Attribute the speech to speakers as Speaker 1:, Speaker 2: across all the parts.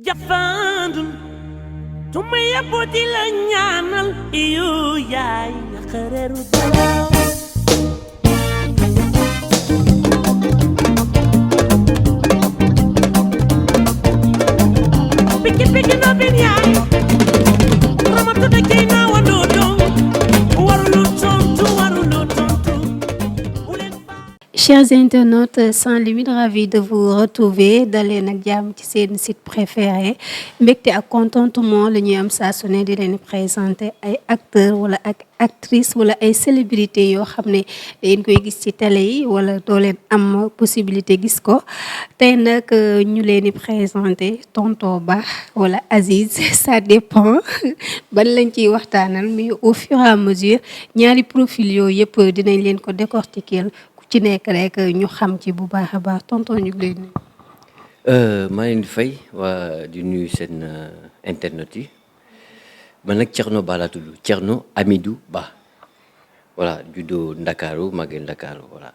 Speaker 1: Jafandul tumaya boti la ñaanal iyo yaay xareru dara piki no bin yaay ramatu de kay na wando dong warulu tontu
Speaker 2: Chers internautes, sans limite, ravi de vous retrouver dalee nag jàmm ci seen site préféré mbégte ak contentement la ñuy am saa su ne di leen présenter ay acteurs wala ak actrices wala ay célébrités yoo xam ne dañ koy gis ci télé yi wala doo leen am possibilité gis ko tey nag ñu leen di présenter tonton Ba wala Aziz ça dépend ban lañ ciy waxtaanal mais au fur et à mesure ñaari profil yooyu yëpp dinañ leen ko décortiquer ci nekk rek ñu xam ci bu baax a baax tonton ñu ngi lay nuyu.
Speaker 3: maa leen di fay waa di nuyu seen internet yi man nag Thierno Ba laa tudd Thierno Amidou Ba voilà juddoo Ndakaaru màggee Ndakaaru voilà.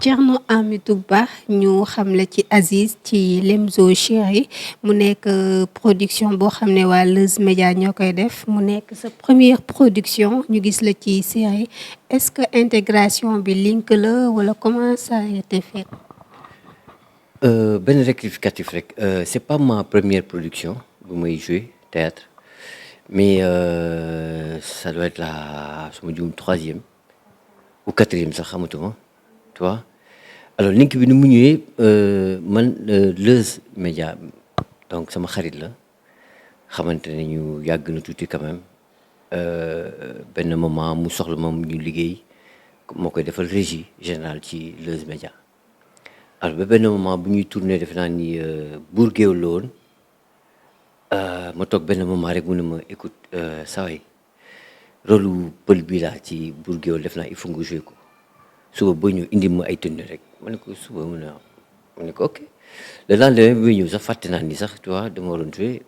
Speaker 2: Thierno Amidou Ba ñu xam la ci Aziz ci Lemzo Chéri mu nekk production boo xam ne waa Leuz Média ñoo koy def mu nekk sa première production ñu gis la ci série est-ce que intégration bi link la wala comment ça a été fait.
Speaker 3: benn rectificatif rek c'est pas ma première production bu may jouer théâtre mais ça doit être la sama juum troisième ou quatrième sax xamatuma tu vois alors link bi ni mu ñëwee man Leuz Média donc sama xarit la xamante ne ñu yàgg na tuuti quand même benn moment mu soxla moom ñu liggéey moo koy defal régie générale ci Leuz Média alors ba benn moment bu ñuy tourné defe naa ni buur géwél la woon ma toog benn moment rek mu ne ma écoute saway rôle pël bi laa ci buur géwél def naa il faut nga jouer ko suba boo ñëw indi ma ay tenue rek ma ne ko suba mu ne ko ok le lendemain bi ñëw sax fàtte naa ni sax tu vois dama waroon jouer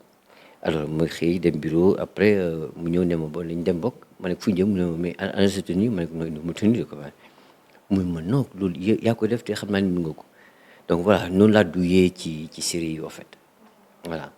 Speaker 3: alors ma xëy dem bureau après mu ñëw ne ma bon lañ dem bokk ma ne ko fu ñu jëm mu ne ma mais ana sa tenue ma ne ko non ma tenue de ko waaye muy ma non loolu yaa ko def te xam naa ni mën nga ko donc voilà noonu laa duyee ci série yi en fait voilà.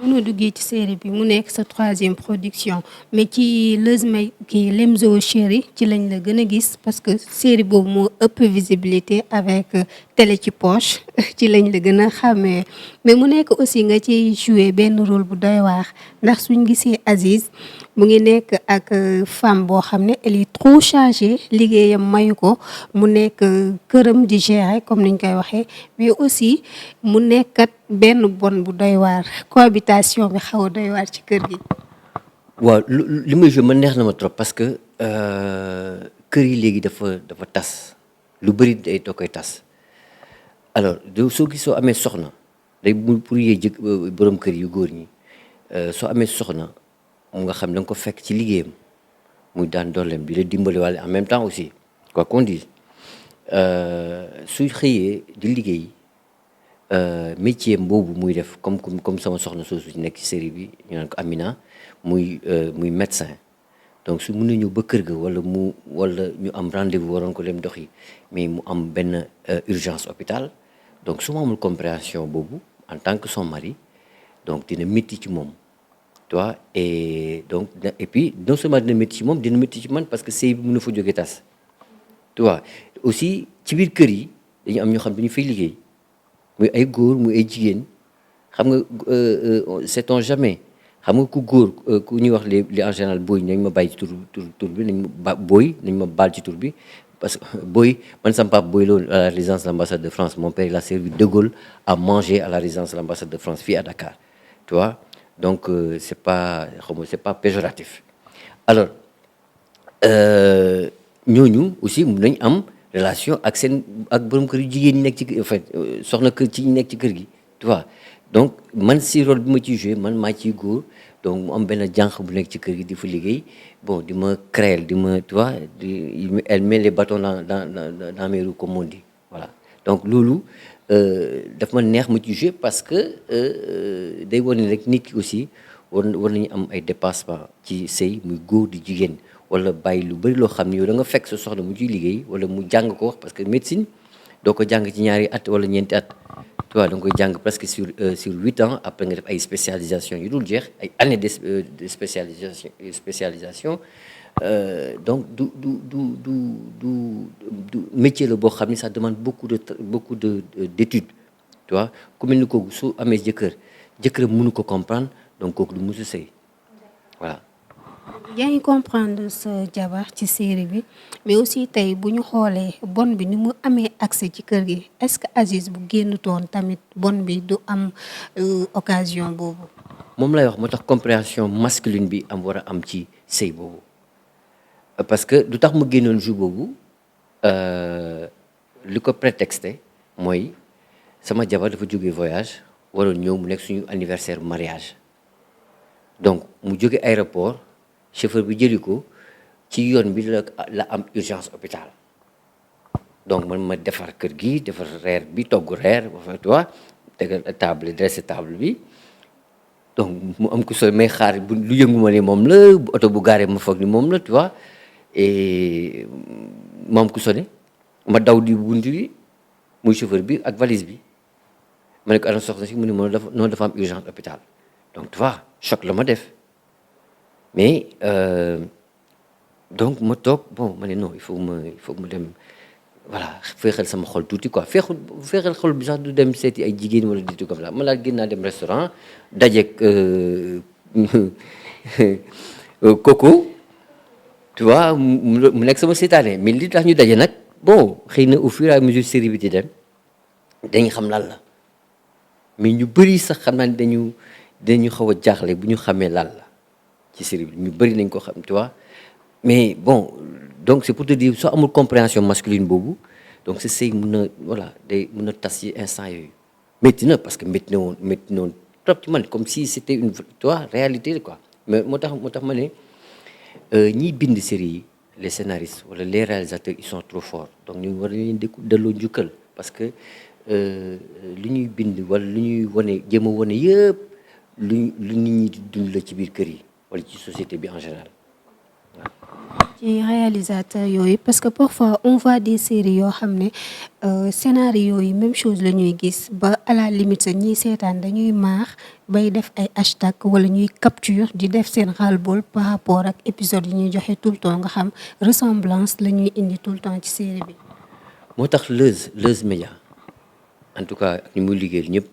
Speaker 2: mënoo duggee ci série bi mu nekk sa troisième production mais ci Leuz Média kii Lemzo Chéri ci lañ la gën a gis parce que série boobu moo ëpp visibilité avec télé ci poche ci lañ la gën a xàmmee mais mu nekk aussi nga ci jouer benn rôle bu doy waar ndax suñ gisee Aziz mu ngi nekk ak femme boo xam ne elle est trop chargée liggéeyam mayu ko mu nekk këram di gérer comme niñ koy waxee mais aussi mu nekkat benn bon bu doy waar cohabitation bi xaw a doy waar ci kër gi.
Speaker 3: waaw li may joué man neex na ma trop parce que kër yi léegi dafa tas lu bëri day doo koy tas alors soo amee soxna day pour yee borom kër yu góor ñi soo amee soxna mu nga xam da nga ko fekk ci liggéeyam muy daan dooleem bi la dimbali wàlle en même temps aussi quoi qu'on dise suy xëyee di liggéey métier boobu muy def comme sama soxna soosu nekk ci série bi ñu naan ko Amina muy médecin donc su mun na ñëw ba kër ga wala ñu am rendez-vous waroon ko dem doxi mais mu am benn urgence hôpital donc su ma amul compréhension boobu en tant que son mari donc dina métti ci moom tu vois et donc et puis non seulement dina métti ci moom dina métti ci man parce que sëy bi mën na fa jógee tas tu vois aussi ci biir kër yi dañu am ñoo xam dañu fay liggéey muy ay góor muy ay jigéen xam nga sait-on jamais xam nga ku góor ku ñuy wax les en général booy nañ ma bàyyi ci tur bi nañ ma nañ ma baal ci tur bi parce que booy man sama papa booy la woon à la résidence de l'ambassade de France mon père il a servi de Gaulle à manger à la résidence de l'ambassade de France fii à Dakar tu vois donc c'est pas péjoratif alors ñooñu aussi mun nañ am relation ak borom kër yu jigéen ñi nekk ci en fait soxna kër ci nekk ci kër gi tu vois donc man si rôle bi ma ciy joué man maa ciy góor donc mu am benn jànq bu nekk ci kër gi di fa liggéey bon di ma créer di ma tu vois elle met les bâtons dans mes roues comme on dit voilà donc loolu daf ma neex ma ciy joué parce que day wane rek nit ki aussi war nañu am ay dépassement ci sëy muy góor di jigéen wala bàyyi lu bëri loo xam ne yow da nga fekk sa soxna mu ciy liggéey wala mu jàng ko wax parce que médecine doo ko jàng ci ñaari at wala ñeenti at tu vois da nga koy jàng presque sur 8 ans après nga def ay spécialisation yu dul jeex ay années de spécialisation donc du métier la boo xam ni ça demande beaucoup de d'études tu vois ku mel ni kooku su amee jëkkëram mënu ko comprendre donc kooku du musu sëy voilà.
Speaker 2: yaa ngi comprendre sa jabar ci série bi mais aussi tey bu ñu xoolee bon bi ni mu amee accès ci kër gi est-ce que Aziz bu génn toon tamit bon bi du am occasion boobu.
Speaker 3: moom lay wax moo tax compréhension masculine bi war a am ci sëy boobu parce que du tax mu génnoon jour boobu li ko prétexté mooy sama jabar dafa jógee voyage waroon ñëw mu nekk suñu anniversaire mariage donc mu jóge aéroport chauffeur bi jëli ko ci yoon bi la am urgence hôpital donc man ma defar kër gi defar reer bi togg reer tu vois tegal table dressé table bi donc mu am ko sooy may xaar lu yëngu ma ne moom la oto bu gaaree ma foog ni moom la tu vois et mu am ko sonné ma daw di bunt bi muy chauffeur bi ak valise bi ma ne ko ana soxna si mu ne noonu dafa am urgence hôpital donc tu vois choc la ma def mais donc ma toog bon ma ne non il faut que ma dem voilà féexal sama xol tuuti quoi féexal xol bi sax du dem seeti ay jigéen wala di comme ça ma laa gën naa dem restaurant dajeek Coco tu vois mu nekk sama seetaane mais li tax ñu daje nag bon xëy na au fur et à mesure série bi di dem dañu xam lan la mais ñu bëri sax xam naa ne dañu xaw a jaaxle bu ñu xamee lan la ci série bi ñu bëri nañ ko xam tu vois mais bon donc c'est pour te dire soo amul compréhension masculine boobu donc sa sëy mun na voilà day mun na tas ci instant yooyu métti na parce que métti na woon trop ci man comme si c'était une tu vois réalité quoi mais moo tax ma ne ñiy bind série yi les scénaristes wala les réalisateurs ils sont trop forts donc ñu war leen delloo njukkal parce que lu ñuy bind wala lu ñuy wane jéem a wane yëpp lu nit ñi di dund la ci biir kër yi wala ci société bi en général waaw.
Speaker 2: ci réalisateur yooyu parce que parfois on voit des séries yoo xam ne scénario yi même chose la ñuy gis ba à la limite sax ñiy seetaan dañuy maax bay def ay hashtag wala ñuy capture di def seen ras-le-bol par rapport ak épisode yi ñuy joxe tout le temps nga xam ressemblance la ñuy indi tout le temps ci série bi.
Speaker 3: moo tax Leuz Média en tout cas ak ñi muy liggéeyal ñëpp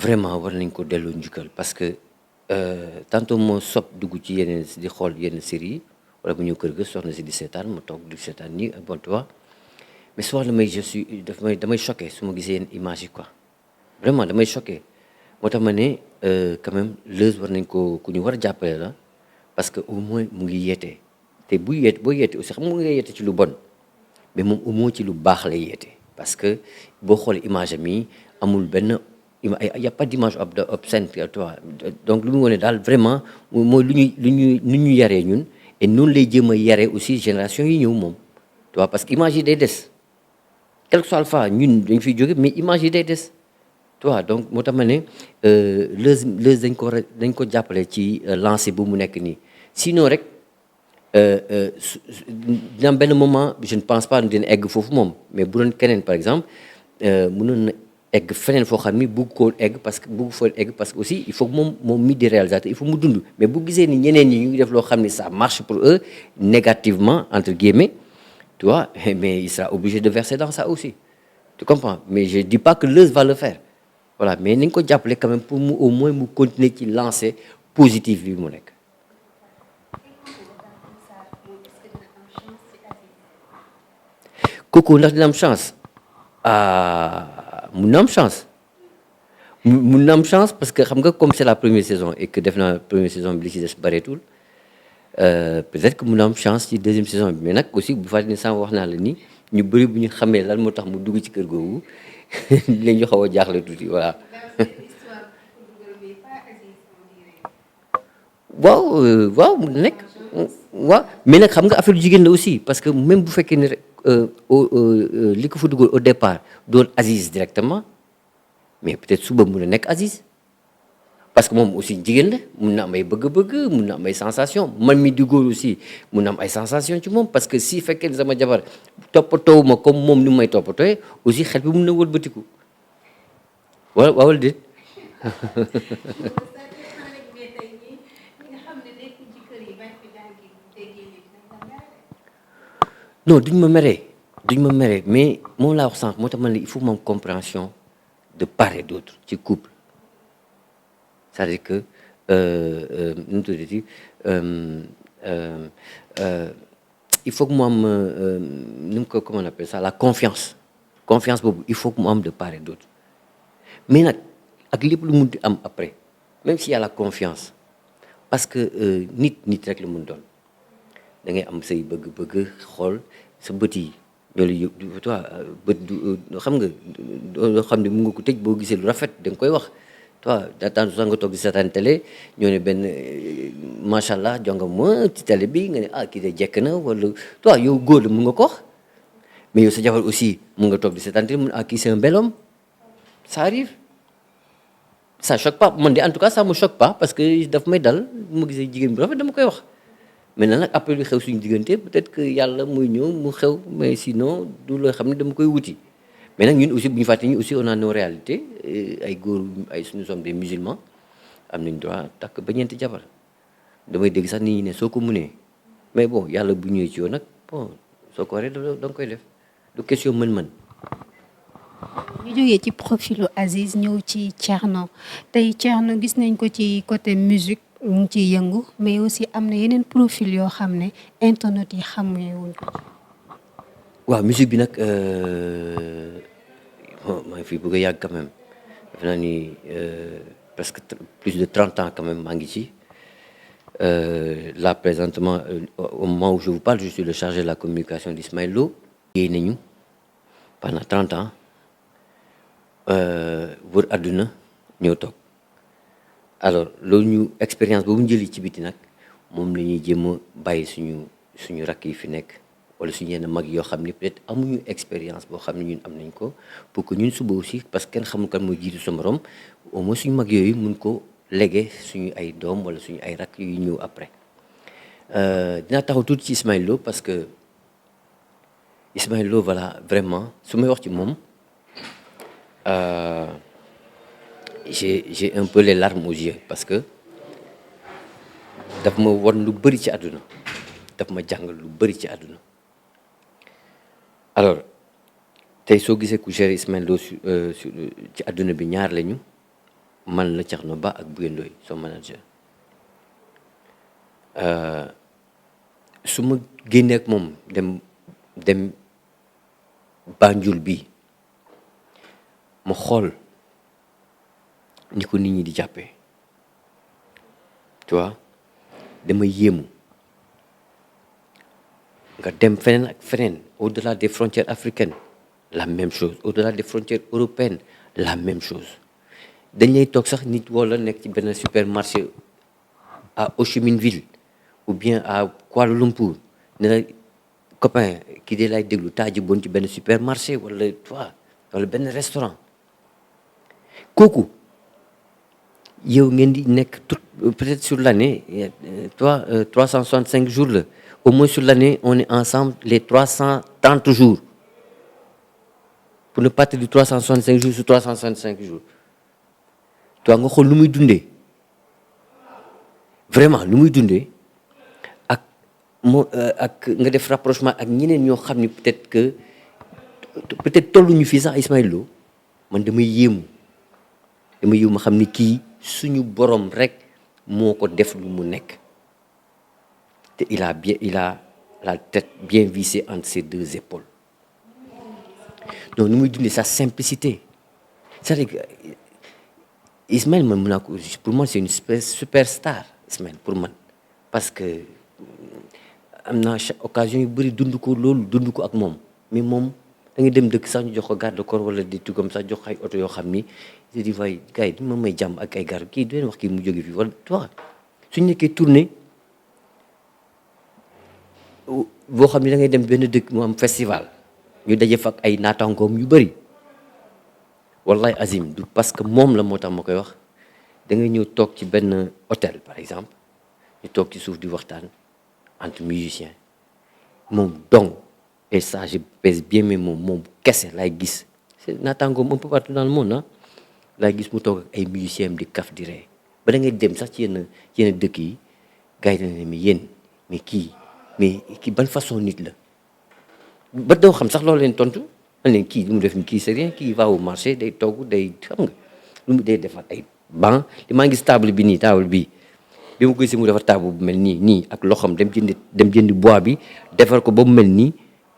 Speaker 3: vraiment war nañ ko delloo njukkal parce que tantôt moo sob dugg ci yeneen di xool yenn série yi wala bu ñëw kër ga soxna si di seetaan ma toog di seetaan nii bon tu vois mais souvent damay choqué su ma gisee yenn image yi quoi vraiment damay choqué moo tax ma ne quand même Leuz war nañ ko ku ñu war a jàppale la parce que au moins mu ngi yeete te boo yeete aussi xam nga mu ngi yeete ci lu bon mais moom au moins ci lu baax lay yeete parce que boo xoolee image am yi amul benn il y a pas d'image obscène tu vois donc lu mu wone daal vraiment mooy lu ñu yaree ñun et noonu lay jéem a yaree aussi génération yi ñëw moom tu vois parce que image yi day des quel que soit alpha ñun dañ fiy jóge mais image yi day des tu vois donc moo tax ma ne Leuz dañ ko jàppale ci lancé bu mu nekk nii sinon rek dina am benn moment je ne pense pas dina egg foofu moom mais bu doon keneen par exemple mënoon na egg feneen foo xam ni bugg koo egg parce que aussi il faut que moom mi di réalisateur il faut mu dund mais bu gisee ni ñeneen ñi ñu ngi def loo xam ni ça marche pour eux négativement entre guillemets tu vois mais il sera obligé de verser dans ça aussi tu comprends mais je dis pas que Leuz va le faire voilà mais nañ ko jàppale quand même pour mu au moins mu continuer ci lancer positif bi mu nekk. Coco ndax dina am chance mun na am chance mun na am chance parce que xam nga comme c'est la première saison et que def naa première saison bi li ci des bareetul peut-être que mun na am chance ci deuxième saison bi mais nag aussi bu fàttali ne sànq wax naa la ni ñu bëri bu ñu xamee lan moo tax mu dugg ci kër googu dinañu xaw a jaaxle tuuti voilà. waaw mu nekk waaw mais nag xam nga affaire jigéen la aussi parce que même bu fekkee ne rek li ko fa dugal au départ doon Aziz directement mais peut-être suba mun a nekk Aziz parce que moom aussi jigéen la mun na am ay bëgg-bëgg mun na am ay sensation man mi di góor aussi mun na am ay sensation ci moom parce que si fekkee ne sama jabar toppatoo ma comme moom ni may toppatooyee aussi xel bi mun na wëlbatiku wala déet. non duñ ma meree mais moom laa wax sànq moo tax man la il faut moom compréhension de part et d'autre ci couple c'est-à-dire que nu mu tuddati il faut que mu am nu mu ko comment on appelle ça la confiance boobu il faut que mu am de part et d'autre mais nag ak lépp lu mun di am après même s'il y a la confiance parce que nit rek la mun doon da ngay am say bëgg-bëgg xool sa bët yi ñoo la yëg toi bët du xam nga loo xam ne mun nga ko tëj boo gisee lu rafet da nga koy wax toi dataan sax nga toog di seetaan télé ñoo ne benn macha allah jonga ma ci télé bi nga ne ah kii de jekk na wala toi yow góor la mun nga ko wax mais yow sa jabar aussi mun nga toog di seetaan télé mun ah kii c'est un bel homme ça arrive ça choque pas man de en tout cas ça me choque pas parce que daf may dal bu ma gisee jigéen bu rafet dama koy wax maintenant nag après lu xew suñu diggante peut-être que yàlla muy ñëw mu xew mais sinon du loo xam ne dama koy wuti mais nag ñun aussi bu ñu fàtte ñu aussi on a nos réalités ay góor ay nous sommes des musulmans am nañ droit takk ba ñeenti jabar damay dégg sax nit ñi ne soo ko mënee mais bon yàlla bu ñëwee ci yow nag bon soo ko waree da nga koy def du question mën-mën.
Speaker 2: ñu jógee ci profilu Aziz ñëw ci Thierno tey Thierno gis nañ ko ci côté musique mu ngi ciy yëngu mais aussi am na yeneen profil yoo xam ne internet yi xamuñu wuñ ko.
Speaker 3: waaw musique bi nag maa ngi fi bëgg a yàgg quand même def naa ni presque plus de 30 ans quand même maa ngi ci là présentement au moment où je vous parle je suis le chargé de la communication d'Ismaël Lo. liggéey nañu pendant 30 ans wër àdduna ñëw toog alors loolu ñu expérience boobu ñu jëli ci biti nag moom la ñuy jéem a bàyyi suñu rakk yi fi nekk wala suñu yenn mag yoo xam ne peut-être amuñu expérience boo xam ne ñun am nañ ko pour que ñun suba aussi parce que kenn xamul kan mooy jiitu sa morom au moins suñu mag yooyu mun ko léguer suñu ay doom wala suñu ay rakk yu ñëw après dinaa taxaw tuuti ci Ismaël Lo parce que Ismaël Lo voilà vraiment su may wax ci moom j'ai un peu les larmes aux yeux parce que daf ma won lu bëri ci àdduna daf ma jàngal lu bëri ci àdduna alors tey soo gisee ku géré Ismaël Lo ci àdduna bi ñaar lañu man la Thierno Ba ak Bouye Ndoye son manager su ma génnee ak moom dem Banjul bi ma xool ni ko nit ñi di jàppee tu vois dama yéemu nga dem feneen ak feneen au-delà des frontières africaines la même chose au-delà des frontières européennes la même chose dañ lay toog sax nit wala nekk ci benn supermarché à Ho Chi Minh Ville ou bien à Kuala Lumpur ne la copain kii de lay déglu taaji bon ci benn supermarché wala toi wala benn restaurant kooku yow ngeen di nekk tout peut-être sur l'année 365 jours la au moins sur l'année on est ensemble les 330 jours pour ne pas te dire 365 jours sur 365 jours toi nga xool lu muy dundee vraiment lu muy dundee ak ak nga def rapprochement ak ñeneen ñoo xam ni peut-être tolluñu fii sax Ismaël Lo man damay yéemu ma xam ni kii suñu borom rek moo ko def lu mu nekk te il a la tête bien vissée entre ses deux épaules donc nu muy dundee sa simplicité c'est-à-dire que Ismaël man mun naa ko pour moi c'est une superstar Ismaël pour man parce que am naa occasion yu bëri dund ko ak moom mais moom da nga dem dëkk sax ñu jox ko garde corps wala di tugam sax jox ay oto yoo xam ni je dis waaye gars yi di ma may jàmm ak ay garde kii du leen wax kii mu jóge fii wala toi suñu nekkee tournée boo xam ne da ngay dem benn dëkk mu am festival ñu daje fa ak ay naataangoom yu bëri wallahi azim du parce que moom la moo tax ma koy wax da ngay ñëw toog ci benn hôtel par exemple ñu toog ci suuf di waxtaan entre musiciens moom donc et ça je pèse bien mes mots moom kese laay gis c'est naataangoom un peu partout dans le monde laa gis mu toog ak ay musiciens di kaf di ree ba da ngay dem sax ci yenn dëkk yi gars yi dañ ne mais yéen mais kii ban façon nit la ba doo xam sax loolu leen tontu man leen kii lu mu def ni kii c'est rien kii va au marché day togg day xam nga lu mu day defar ay banc li maa ngi gis table bi nii table bi ma gisee mu defar table bu mel nii ak loxoom dem jëndi bois bi defar ko ba mu mel nii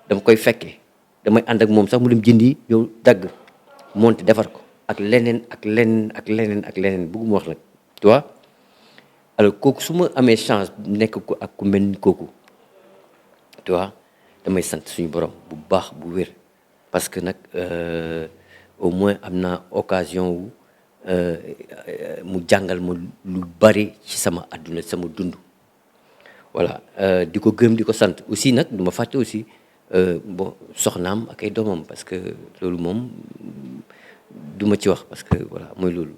Speaker 3: dama koy fekkee damay ànd ak moom sax mu dem jëndi yow dagg monte defar ko ak leneen bëgguma wax nag tu vois alors kooku su ma amee chance nekk ko ak ku mel ni kooku tu vois damay sant suñu borom bu baax bu wér parce que nag au moins am naa occasion wu mu jàngal ma lu bari ci sama àdduna sama dund voilà di ko gërëm di ko sant aussi nag du ma fàtte aussi bon soxnaam ak ay doomam parce que loolu moom du ma ci wax parce que voilà mooy loolu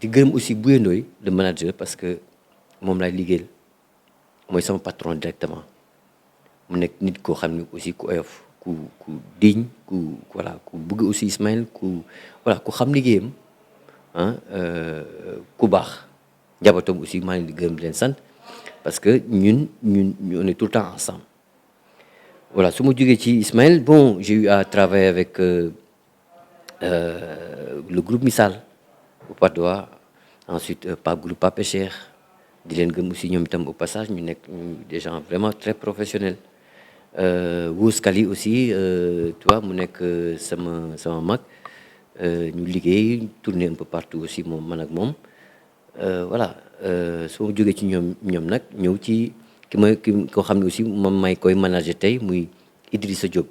Speaker 3: di gërëm aussi Bouye Ndoye le manager parce que moom laay liggéeyal mooy sama patron directement mu nekk nit koo xam ne aussi ku oyof ku digne ku bëgg aussi Ismaël ku xam liggéeyam ku baax njabootam aussi maa ngi di gërëm di leen sant parce que ñun on est tout le temps ensemble voilà su ma jógee ci Ismaël bon j'ai eu à travailler avec le groupe Missal au Patte d'Oie ensuite groupe Pape Cheikh di leen gëm aussi ñoom itam au passage ñu nekk des gens vraiment très professionnels Wous Kali aussi tu vois mu nekk sama mag ñu liggéey tourner un peu partout aussi moom man ak moom voilà su ma jógee ci ñoom nag ñëw ci koo xam ne aussi moom may koy manager tey muy Idrissa Diop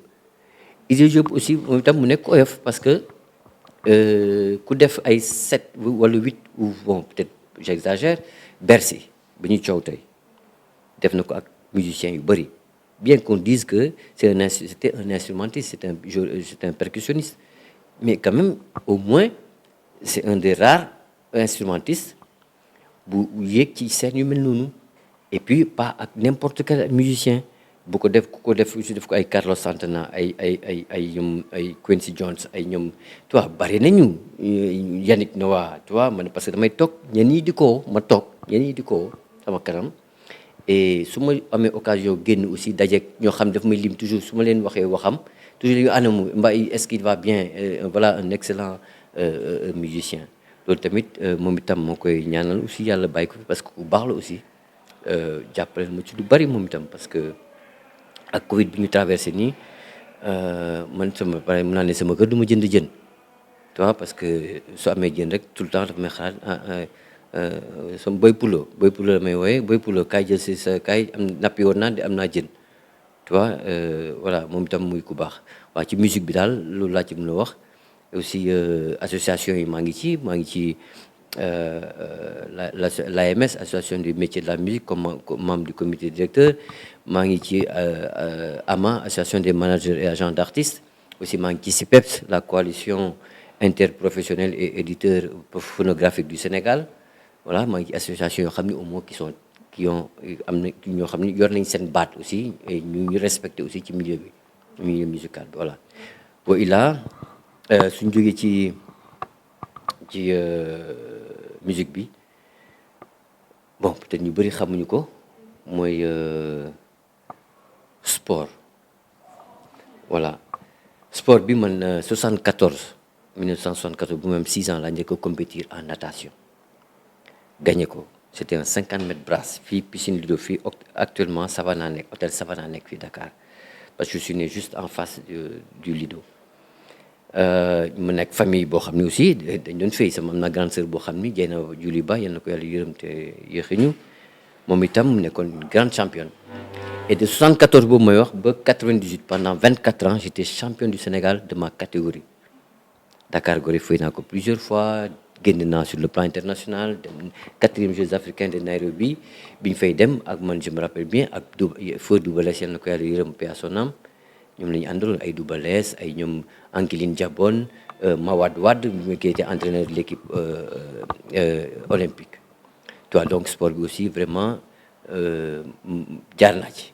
Speaker 3: aussi moom itam mu nekk oyof parce que ku def ay 7 wala 8 ou bon peut-être j'exagère Bercy ba ñuy coow tey def na ko ak musiciens yu bëri bien qu'on dise que c'était un instrumentiste c'est un percussionniste mais quand même au moins c'est un des rares instrumentistes bu yéeg ci scène yu mel noonu et puis pas ak n'importe quel musicien ku ko def ko ay Carlos Santana ay ñoom ay Quincy Jones ay ñoom tu vois bari nañu Yannick Noah tu vois man parce que damay toog ñenn ñi di ko sama kanam et su ma amee occasion génn aussi dajeeg ñoo xam daf may lim toujours su ma leen waxee waxam toujours yu anamu mbay est-ce qu'il va bien voilà un excellent musicien loolu tamit moom itam moo koy ñaanal aussi yàlla bàyyi ko fi parce que ku baax la aussi jàppale ma ci lu bari moom itam parce que ak Covid bi ñu traversé nii man mun naa ne sama kër du ma jënd jën tu vois parce que su amee jën rek tout le temps dafa may xalaat sama boy pulo la may wooye boy pulo kaay jël si sa kaay am nappi woon naa de am naa jën tu vois voilà moom itam muy ku baax waaw ci musique bi daal loolu laa ci mën a wax aussi association yi maa ngi ci l'AMS association du métier de la musique comme membre du comité directeur maa ngi ci AMA association des managers et agents d'artistes aussi maa ngi ci CIPEPS la coalition interprofessionnelle et éditeur phonographique du Sénégal voilà maa ngi ci association yoo xam ne au moins qui ont am na ñoo xam ne yor nañ seen baat aussi et ñu respecté aussi ci milieu musical bi voilà bo ila suñ jógee ci musique bi bon peut-être ñu bëri xamuñu ko mooy sport voilà sport bi man 1974 bu même 6 ans laa njëkk a compétir en natation gagné ko c'était un 50 mètres brasse fii piscine Lido fii actuellement Savana nekk hôtel Savana nekk fii Dakar parce que je suis né juste en face du Lido mu nekk famille boo xam ne aussi dañ doon fay sama am na grande sœur boo xam ni Dieyna Juli Ba yal na ko yàlla yërëm te yéexiñu moom itam mu nekkoon une grande championne et de 74 boobu may wax ba 98 pendant 24 ans j'étais champion du Sénégal de ma catégorie Dakar Gorée fay naa ko plusieurs fois génn naa sur le plan international dem 4e Jeux africains de Nairobi bi ñu fay dem ak man je me rappelle bien ak feu Double Less yal na ko yàlla yërëm paix à son âme ñoom la ñu àndaloon ay Double Less ay ñoom Ankiline Diabone Mawade Wade qui était entraîneur de l'équipe olympique toi donc sport bi aussi vraiment jaar naa ci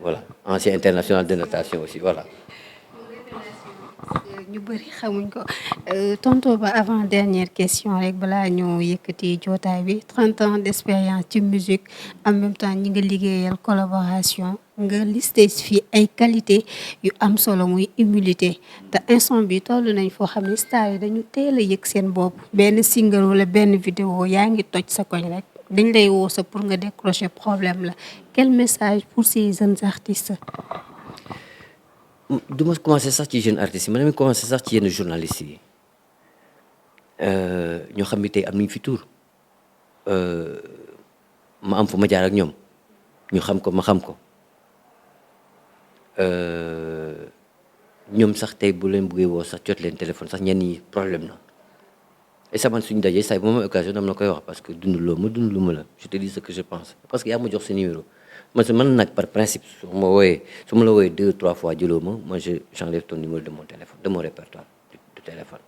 Speaker 3: voilà ancien international de natation aussi voilà.
Speaker 2: ñu bëri xamuñ ko tonton Ba avant dernière question rek balaa ñu yëkkati jootaay bi 30 ans d'expérience ci musique en même temps ñi nga liggéeyal collaboration nga listé fii ay qualité yu am solo muy humilité te instant bi toll nañ foo xam ne star yi dañu teel a yëg seen bopp benn single wala benn vidéo yaa ngi toj sa koñ rek dañ lay woo sa pour nga décrocher problème la quel message pour ces jeunes artistes.
Speaker 3: du ma commencé sax ci jeune artistes yi ma damay commencé sax ci yenn journalistes yi ñoo xam ne tey am nañ fi tour ma am fu ma jaar ak ñoom ñu xam ko ma xam ko ñoom sax tey bu leen buggee woo sax jot leen téléphone sax ñenn ñi problème na et ça man suñu dajee saa yi bu ma occasion dama la koy wax parce que dunduloo ma la je te dis ce que je pense parce que yaa ma jox sa numéro man nag par principe su ma la wooyee 2-3 fois jëloo ma moi j'enlève ton numéro de mon téléphone de mon répertoire du téléphone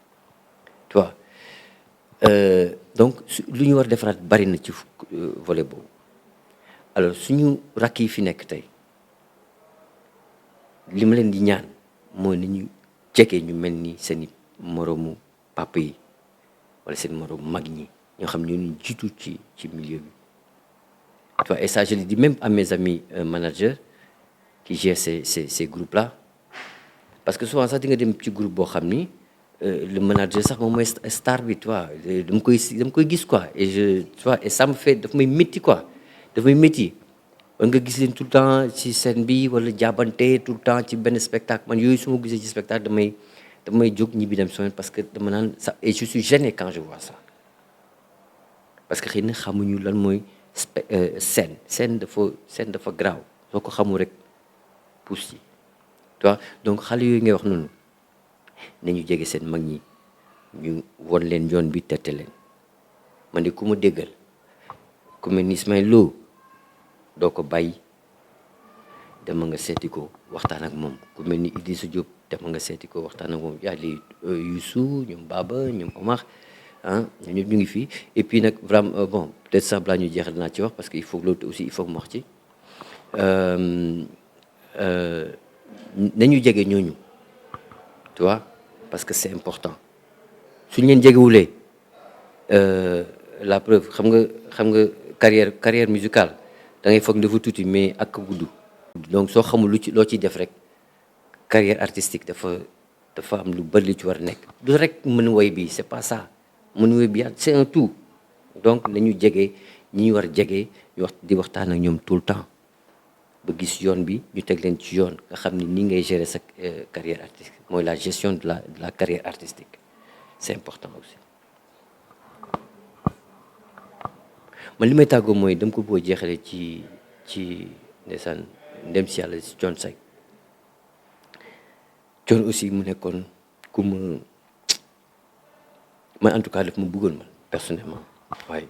Speaker 3: tu vois donc lu ñu war defaraat bari na ci volet boobu alors suñu rakk yi fi nekk tey li ma leen di ñaan mooy ni ñu jege ñu mel ni seeni moroomu papa yi wala seen moroomu mag ñi ñoo xam ne ñu jiitu ci milieu bi tu vois et ça je le dis même à mes amis managers qui gèrent ces groupes là parce que souvent sax di nga dem ci groupe boo xam ni le manager sax moom mooy star bi tu vois dama koy gis quoi et tu vois et ça me fait daf may métti quoi daf may métti nga gis leen tout le temps ci scène bi wala jaabante tout le temps ci benn spectacle man yooyu su ma gisee ci spectacle damay jóg ñibbi dem semaine parce que dama naan ça et je suis gêné quand je vois ça parce que xëy na xamuñu lan mooy scène dafa graaw soo ko xamul rek pousse yi tu vois donc xale yooyu ngay wax noonu nañu jege seen mag ñi ñu won leen yoon bi tette leen man de ku ma déggal ku mel ni Ismaël Lo doo ko bàyyi dama nga seeti ko waxtaan ak moom ku mel ni Idrissa Diop dama nga seeti ko waxtaan ak moom yaa li Youssou ñoom Baba ñoom Omar ah ñoom ñëpp ñu ngi fii et puis nag vraiment bon peut-être sax balaa ñu jeexal dinaa ci wax parce que il faut que l'autre aussi il faut que mu wax ci nañu jege ñooñu tu vois parce que c'est important suñ leen jegewulee la preuve xam nga carrière musicale da ngay foog dafa tuuti mais ak gudd. donc soo xamul loo ciy def rek carrière artistique dafa am lu bari lu ci war a nekk. du rek mën woy bi c'est pas ça mën woy bi c'est un tout donc nañu jege ñi ñu war a jege ñu di waxtaan ak ñoom tout le temps ba gis yoon bi ñu teg leen ci yoon nga xam ni ni ngay gérer sa carrière artistique mooy la gestion de la carrière artistique c'est important aussi. man li may tàggoo mooy dama ko boo jeexalee ci ndeysaan ndem si yàlla si Thione Seck Thione aussi mu nekkoon ku ma en tout cas daf ma bëggoon man personnellement waaye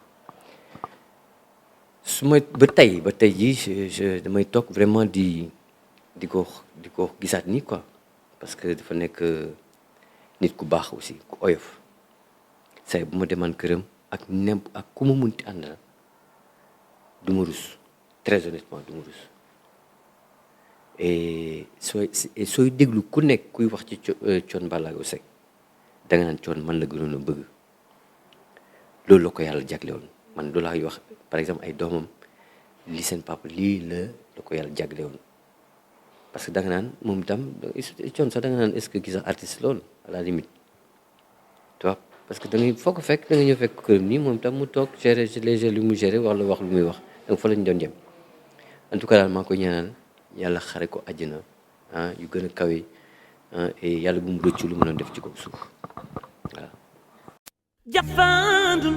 Speaker 3: su ma ba tey jii damay toog vraiment di ko gisaat nii quoi parce que dafa nekk nit ku baax aussi ku oyof say bu ma demaan këram ak ku ma munti àndal du ma rus très honnêtement du ma rus et sooy déglu ku nekk kuy wax ci Thione Ballago Seck da nga naan Thione man la gënoon a bëgg loolu la ko yàlla jaglewoon man du laay wax par exemple ay doomam li seen papa lii la ko yàlla jaglewoon parce que da nga naan moom itam Thione sax da nga naan est-ce que gis artiste loolu à la limite tu vois parce que da ngay foo ko fekk da nga ñëw fekk këram nii moom itam mu toog gérer lu mu gérer wax lu muy wax donc fa lañu doon jëm en tout cas daal maa ngi ko ñaanal yàlla xare ko àjjana yu gën a kawe et yàlla bu mu rëccu lu mu doon def ci kaw suuf voilà.
Speaker 1: jafandul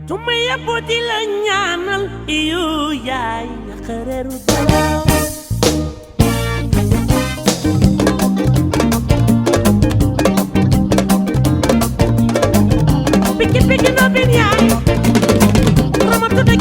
Speaker 1: tuma yaboo di la ñaanal iyo yaay xareeru dalaw piki no bin yaay ramatu de